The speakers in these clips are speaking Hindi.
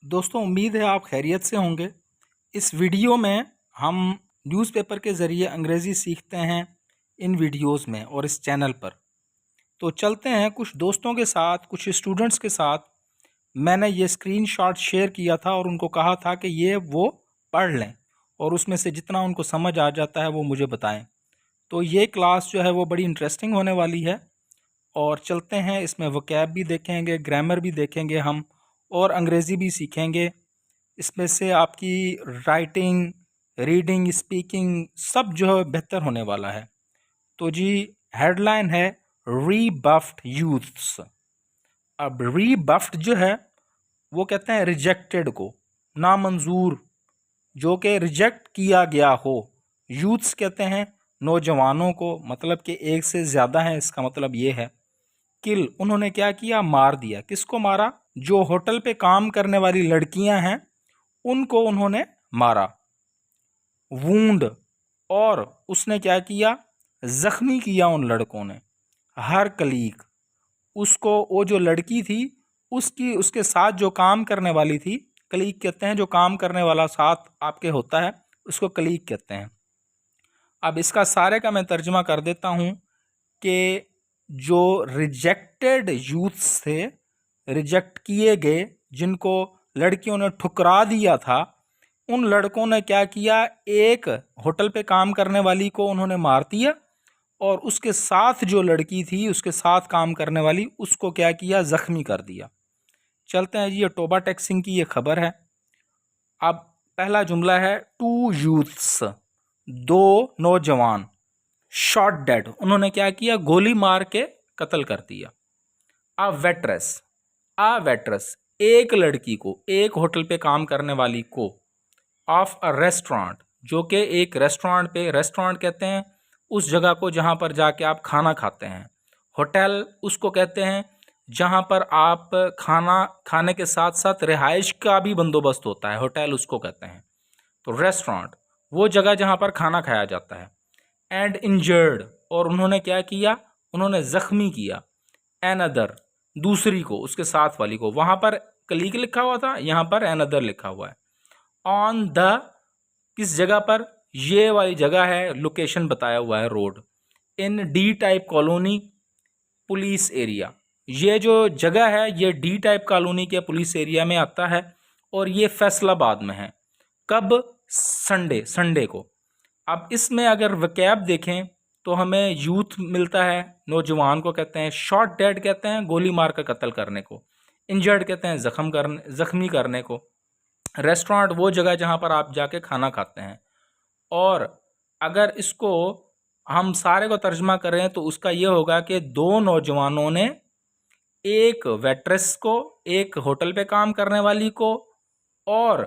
दोस्तों उम्मीद है आप खैरियत से होंगे। इस वीडियो में हम न्यूज़पेपर के ज़रिए अंग्रेज़ी सीखते हैं इन वीडियोस में और इस चैनल पर। तो चलते हैं कुछ दोस्तों के साथ, कुछ स्टूडेंट्स के साथ। मैंने ये स्क्रीनशॉट शेयर किया था और उनको कहा था कि ये वो पढ़ लें और उसमें से जितना उनको समझ आ जाता है वो मुझे बताएं। तो ये क्लास जो है वो बड़ी इंटरेस्टिंग होने वाली है और चलते हैं, इसमें वोकैब भी देखेंगे, ग्रामर भी देखेंगे हम और अंग्रेज़ी भी सीखेंगे। इसमें से आपकी राइटिंग, रीडिंग, स्पीकिंग सब जो है बेहतर होने वाला है। तो जी, हेडलाइन है रीबफ्ड यूथ्स। अब रीबफ्ड जो है वो कहते हैं रिजेक्टेड को, नामंजूर, जो कि रिजेक्ट किया गया हो। यूथ्स कहते हैं नौजवानों को, मतलब कि एक से ज़्यादा है, इसका मतलब ये है। किल, उन्होंने क्या किया, मार दिया। किसको मारा? जो होटल पे काम करने वाली लड़कियां हैं उनको उन्होंने मारा। वूंड, और उसने क्या किया, जख्मी किया उन लड़कों ने। हर कलीग, उसको, वो जो लड़की थी उसकी, उसके साथ जो काम करने वाली थी, कलीग कहते हैं जो काम करने वाला साथ आपके होता है उसको कलीग कहते हैं। अब इसका सारे का मैं तर्जुमा कर देता हूँ कि जो रिजेक्टेड यूथ्स थे, रिजेक्ट किए गए, जिनको लड़कियों ने ठुकरा दिया था, उन लड़कों ने क्या किया, एक होटल पे काम करने वाली को उन्होंने मार दिया और उसके साथ जो लड़की थी, उसके साथ काम करने वाली, उसको क्या किया, जख्मी कर दिया। चलते हैं जी, ये टोबा टैक्सिंग की ये खबर है। अब पहला जुमला है टू यूथ्स, दो नौजवान, शॉट डेड, उन्होंने क्या किया, गोली मार के कत्ल कर दिया। अ वेट्रेस, अ वेट्रेस, एक लड़की को, एक होटल पे काम करने वाली को, ऑफ अ रेस्टोरेंट, जो कि एक रेस्टोरेंट पे, रेस्टोरेंट कहते हैं उस जगह को जहाँ पर जाके आप खाना खाते हैं। होटल उसको कहते हैं जहाँ पर आप खाना खाने के साथ साथ रिहाइश का भी बंदोबस्त होता है, होटल उसको कहते हैं। तो रेस्टोरेंट वो जगह जहाँ पर खाना खाया जाता है। एंड इंजर्ड, और उन्होंने क्या किया, उन्होंने जख्मी किया। एन अदर, दूसरी को, उसके साथ वाली को। वहाँ पर कलीग लिखा हुआ था, यहाँ पर एन अदर लिखा हुआ है। ऑन द, किस जगह पर, ये वाली जगह है, लोकेशन बताया हुआ है, road. In D type colony police area, ये जो जगह है ये डी टाइप कॉलोनी के पुलिस एरिया में आता है और ये फैसलाबाद में है। कब? संडे, संडे को। अब इसमें अगर वकैब देखें तो हमें यूथ मिलता है, नौजवान को कहते हैं। शॉट डेड कहते हैं गोली मार कर कत्ल करने को। इंजर्ड कहते हैं जख्मी करने को। रेस्टोरेंट वो जगह जहाँ पर आप जाके खाना खाते हैं। और अगर इसको हम सारे को तर्जमा करें तो उसका ये होगा कि दो नौजवानों ने एक वेट्रेस को, एक होटल पे काम करने वाली को और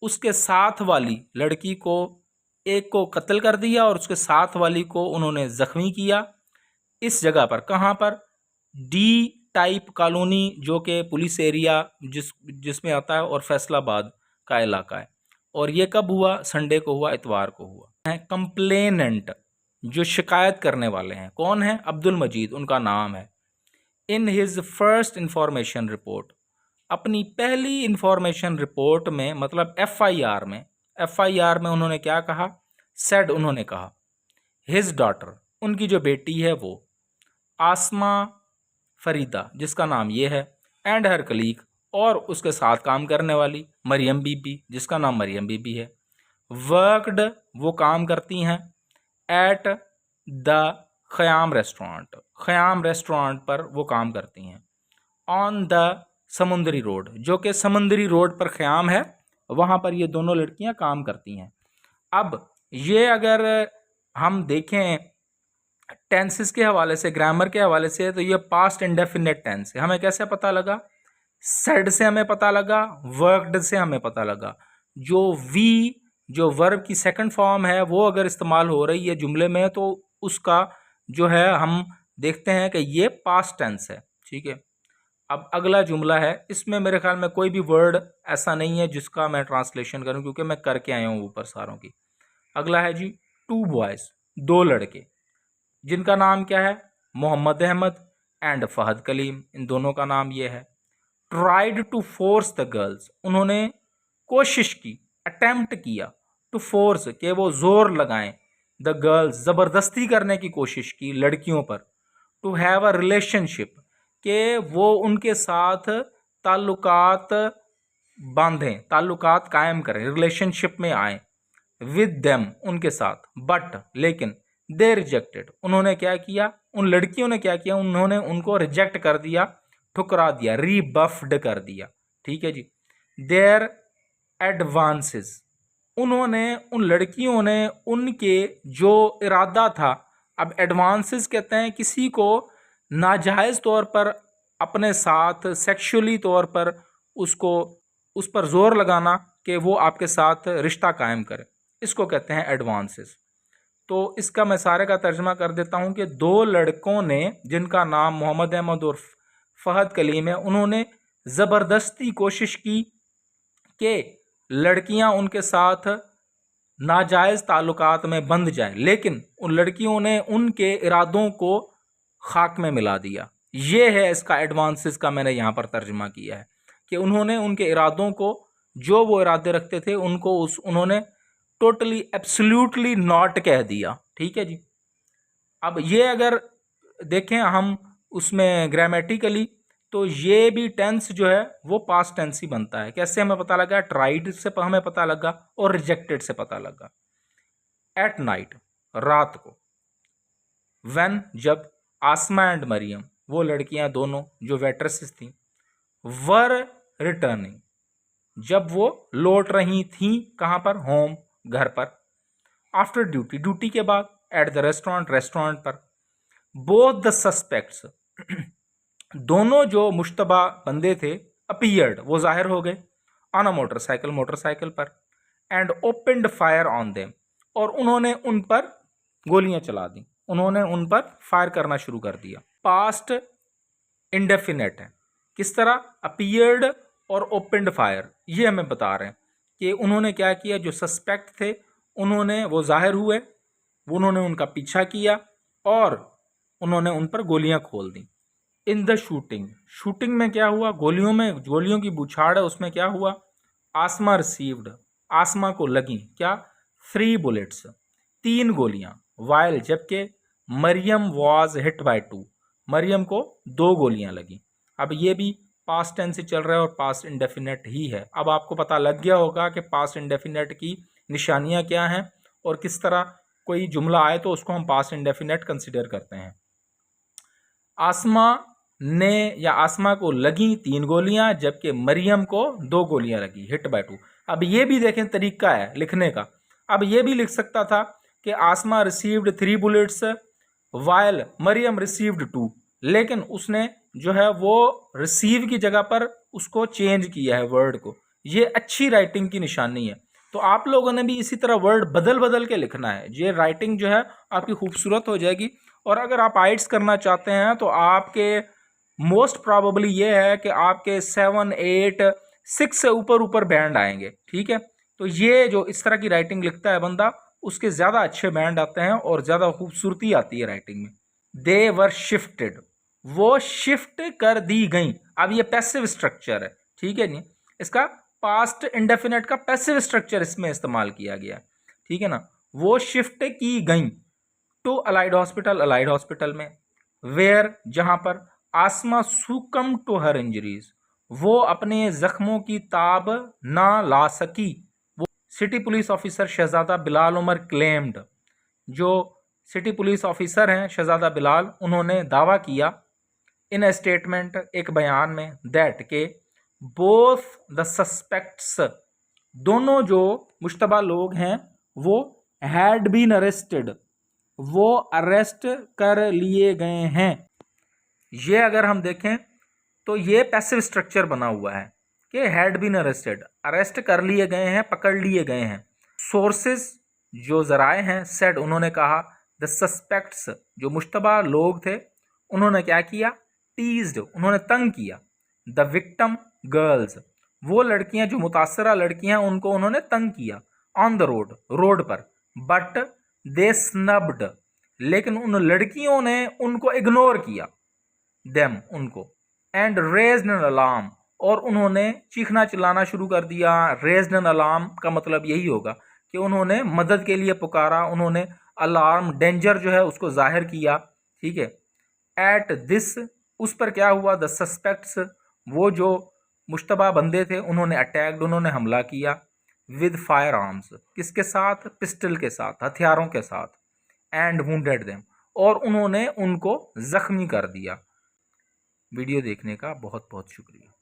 उसके साथ वाली लड़की को, एक को कत्ल कर दिया और उसके साथ वाली को उन्होंने जख्मी किया। इस जगह पर, कहाँ पर? डी टाइप कॉलोनी, जो कि पुलिस एरिया जिसमें आता है, और फैसलाबाद का इलाका है। और ये कब हुआ? संडे को हुआ, इतवार को हुआ है। कंप्लेनेंट, जो शिकायत करने वाले हैं, कौन है? अब्दुल मजीद उनका नाम है। In his first information report, अपनी पहली इंफॉर्मेशन रिपोर्ट में, मतलब एफआईआर में, एफआईआर में उन्होंने क्या कहा? सेड, उन्होंने कहा हिज डॉटर, उनकी जो बेटी है वो, आसमा फरीदा, जिसका नाम ये है, एंड हर कलीग, और उसके साथ काम करने वाली मरियम बीबी, जिसका नाम मरियम बीबी है। वर्कड, वो काम करती हैं। At the Khayyam restaurant, Khayyam restaurant पर वो काम करती हैं। ऑन द समुंदरी रोड, जो कि समुंदरी रोड पर ख़याम है, वहाँ पर ये दोनों लड़कियाँ काम करती हैं। अब ये अगर हम देखें टेंसेस के हवाले से, ग्रामर के हवाले से, तो ये पास्ट इंडेफिनिट टेंस है। हमें कैसे पता लगा? सेड से हमें पता लगा, वर्कड से हमें पता लगा। जो वी, जो वर्ब की सेकंड फॉर्म है, वो अगर इस्तेमाल हो रही है जुमले में तो उसका जो है हम देखते हैं कि ये पास्ट टेंस है। ठीक है। अब अगला जुमला है, इसमें मेरे ख्याल में कोई भी वर्ड ऐसा नहीं है जिसका मैं ट्रांसलेशन करूं, क्योंकि मैं करके आया हूं ऊपर सारों की। अगला है जी, टू बॉयज़, दो लड़के, जिनका नाम क्या है? मोहम्मद अहमद एंड फहद कलीम, इन दोनों का नाम ये है। Tried to force the girls, उन्होंने कोशिश की, अटेम्प्ट किया, टू फोर्स के वो जोर लगाएं, द गर्ल्स जबरदस्ती करने की कोशिश की लड़कियों पर, टू हैव अ रिलेशनशिप के वो उनके साथ ताल्लुकात बांधें, ताल्लुकात कायम करें, रिलेशनशिप में आए, विद देम उनके साथ, बट लेकिन दे रिजेक्टेड, उन्होंने क्या किया, उन लड़कियों ने क्या किया, उन्होंने उनको रिजेक्ट कर दिया, ठुकरा दिया, रीबफ्ड कर दिया। ठीक है जी। देयर एडवांसेस, उन्होंने उन लड़कियों ने उनके जो इरादा था, अब एडवांसेस कहते हैं किसी को नाजायज़ तौर पर अपने साथ सेक्सुअली तौर पर उसको उस पर जोर लगाना कि वो आपके साथ रिश्ता कायम करे, इसको कहते हैं एडवांसेस। तो इसका मैं सारे का तर्जमा कर देता हूँ कि दो लड़कों ने जिनका नाम मोहम्मद अहमद और फहद कलीम है, उन्होंने ज़बरदस्ती कोशिश की कि लड़कियां उनके साथ नाजायज़ ताल्लुकात में बंध जाएं, लेकिन उन लड़कियों ने उनके इरादों को खाक में मिला दिया। ये है इसका एडवांसेस का मैंने यहाँ पर तर्जमा किया है कि उन्होंने उनके इरादों को, जो वो इरादे रखते थे उनको उन्होंने टोटली एब्सोल्युटली नॉट कह दिया। ठीक है जी। अब ये अगर देखें हम उसमें ग्रामेटिकली, तो ये भी टेंस जो है वो पास्ट टेंस ही बनता है। कैसे हमें पता लगा? ट्राइड से हमें पता लगा और रिजेक्टेड से पता लगा। एट नाइट, रात को, व्हेन जब, आसमा एंड मरियम वो लड़कियां दोनों जो वेट्रेसेस थीं, वर रिटर्निंग जब वो लौट रही थीं, कहाँ पर? होम, घर पर। आफ्टर ड्यूटी, ड्यूटी के बाद। एट द रेस्टोरेंट, रेस्टोरेंट पर। बोथ द सस्पेक्ट्स दोनों जो मुश्तबा बंदे थे, अपीयर्ड वो जाहिर हो गए, ऑन अ मोटरसाइकिल, मोटरसाइकिल पर, and opened fire on them और उन्होंने उन पर गोलियां चला दी, उन्होंने उन पर फायर करना शुरू कर दिया। पास्ट इंडेफिनेट है। किस तरह? अपीयर्ड और ओपनड फायर, ये हमें बता रहे हैं कि उन्होंने क्या किया, जो सस्पेक्ट थे उन्होंने वो जाहिर हुए, उन्होंने उनका पीछा किया और उन्होंने उन पर गोलियां खोल दी। इन द शूटिंग, शूटिंग में क्या हुआ? गोलियों में, गोलियों की बौछार है, उसमें क्या हुआ? आसमा रिसीव्ड, आसमा को लगी क्या? 3 बुलेट्स, 3 गोलियां। वाइल जबकि, Maryam was hit by 2, Maryam को 2 गोलियां लगी। अब ये भी पास्ट टेंस से चल रहा है और पास्ट इंडेफिनेट ही है। अब आपको पता लग गया होगा कि पास्ट इंडेफिनेट की निशानियां क्या हैं और किस तरह कोई जुमला आए तो उसको हम पास्ट इंडेफिनेट कंसिडर करते हैं। आसमा ने या आसमा को लगी 3 गोलियां जबकि मरियम को 2 गोलियां लगी, हिट बाय 2। अब ये भी देखें तरीका है लिखने का। अब ये भी लिख सकता था कि Asma received 3 bullets while Maryam received 2, लेकिन उसने जो है वो रिसीव की जगह पर उसको चेंज किया है वर्ड को। ये अच्छी राइटिंग की निशानी है। तो आप लोगों ने भी इसी तरह वर्ड बदल बदल के लिखना है, ये राइटिंग जो है आपकी खूबसूरत हो जाएगी। और अगर आप आइट्स करना चाहते हैं तो आपके मोस्ट प्रॉबेबली ये है कि आपके 7, 8, 6 से ऊपर ऊपर बैंड आएंगे। ठीक है, तो ये जो इस तरह की राइटिंग लिखता है बंदा, उसके ज़्यादा अच्छे बैंड आते हैं और ज़्यादा खूबसूरती आती है राइटिंग में। दे वर शिफ्टेड, वो शिफ्ट कर दी गई। अब ये पैसिव स्ट्रक्चर है, ठीक है नहीं, इसका पास्ट इंडेफिनेट का पैसिव स्ट्रक्चर इसमें इस्तेमाल किया गया, ठीक है ना। वो शिफ्ट की गई to Allied Hospital, Allied Hospital में। वेयर, जहां पर आसमा सुकम टू हर इंजरीज, वो अपने जख्मों की ताब ना ला सकी। वो सिटी पुलिस ऑफिसर शहजादा बिलाल उमर क्लेम्ड, जो सिटी पुलिस ऑफिसर हैं शहजादा बिलाल, उन्होंने दावा किया इन ए स्टेटमेंट, एक बयान में, दैट के बोथ द सस्पेक्ट्स, दोनों जो मुश्तबा लोग हैं वो हैड बीन अरेस्टेड, वो अरेस्ट कर लिए गए हैं। ये अगर हम देखें तो ये पैसिव स्ट्रक्चर बना हुआ है कि हैड बीन अरेस्टेड, अरेस्ट कर लिए गए हैं, पकड़ लिए गए हैं। सोर्सेज, जो जराए हैं, सेड, उन्होंने कहा, द सस्पेक्ट्स, जो मुश्तबा लोग थे, उन्होंने क्या किया? टीज्ड, उन्होंने तंग किया। द विक्टिम गर्ल्स, वो लड़कियां जो मुतासरा लड़कियां, उनको उन्होंने तंग किया। ऑन द रोड, रोड पर। बट दे स्नब्ड, लेकिन उन लड़कियों ने उनको इग्नोर किया। देम, उनको। एंड रेज्ड एन अलार्म, और उन्होंने चीखना चिल्लाना शुरू कर दिया। रेज्ड एन अलार्म का मतलब यही होगा कि उन्होंने मदद के लिए पुकारा, उन्होंने अलार्म, डेंजर जो है उसको जाहिर किया। ठीक है। एट दिस, उस पर क्या हुआ? द सस्पेक्ट्स, वो जो मुश्तबा बंदे थे, उन्होंने अटैक्ड, उन्होंने हमला किया। विद फायर आर्म्स, किसके साथ? पिस्टल के साथ, हथियारों के साथ। एंड वुंडेड देम, और उन्होंने उनको जख्मी कर दिया। वीडियो देखने का बहुत बहुत शुक्रिया।